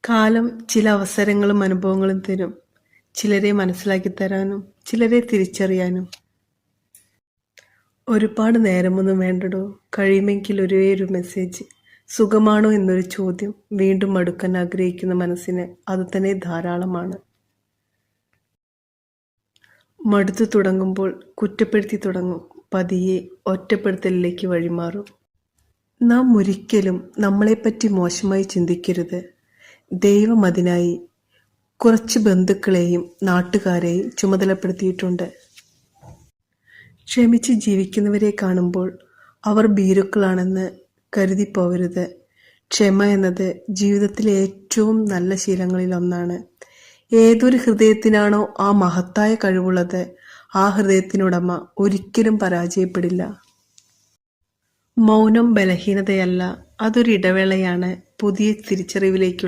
കാലം ചില അവസരങ്ങളും അനുഭവങ്ങളും തരും. ചിലരെ മനസ്സിലാക്കി തരാനും ചിലരെ തിരിച്ചറിയാനും. ഒരുപാട് നേരമൊന്നും വേണ്ടടോ, കഴിയുമെങ്കിൽ ഒരേയൊരു മെസ്സേജ്. സുഖമാണോ എന്നൊരു ചോദ്യം. വീണ്ടും അടുക്കാൻ ആഗ്രഹിക്കുന്ന മനസ്സിന് അതുതന്നെ ധാരാളമാണ്. മടുത്തു തുടങ്ങുമ്പോൾ കുറ്റപ്പെടുത്തി തുടങ്ങും. പതിയെ ഒറ്റപ്പെടുത്തലിലേക്ക് വഴിമാറും. നാം ഒരിക്കലും നമ്മളെപ്പറ്റി മോശമായി ചിന്തിക്കരുത്. ദൈവം അതിനായി കുറച്ച് ബന്ധുക്കളെയും നാട്ടുകാരെയും ചുമതലപ്പെടുത്തിയിട്ടുണ്ട്. ക്ഷമിച്ച് ജീവിക്കുന്നവരെ കാണുമ്പോൾ അവർ ഭീരുക്കളാണെന്ന് കരുതിപ്പോവരുത്. ക്ഷമ എന്നത് ജീവിതത്തിലെ ഏറ്റവും നല്ല ശീലങ്ങളിലൊന്നാണ്. ഏതൊരു ഹൃദയത്തിനാണോ ആ മഹത്തായ കഴിവുള്ളത്, ആ ഹൃദയത്തിനുടമ ഒരിക്കലും പരാജയപ്പെടില്ല. മൗനം ബലഹീനതയല്ല, അതൊരു ഇടവേളയാണ് പുതിയ തിരിച്ചറിവിലേക്കുള്ള